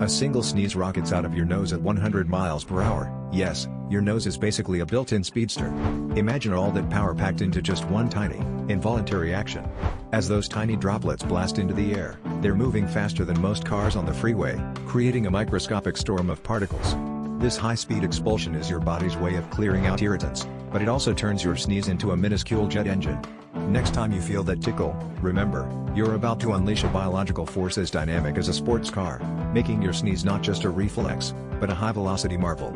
A single sneeze rockets out of your nose at 100 miles per hour. Yes, your nose is basically a built-in speedster. Imagine all that power packed into just one tiny, involuntary action. As those tiny droplets blast into the air, they're moving faster than most cars on the freeway, creating a microscopic storm of particles. This high-speed expulsion is your body's way of clearing out irritants, but it also turns your sneeze into a minuscule jet engine. Next time you feel that tickle, remember, you're about to unleash a biological force as dynamic as a sports car, making your sneeze not just a reflex, but a high-velocity marvel.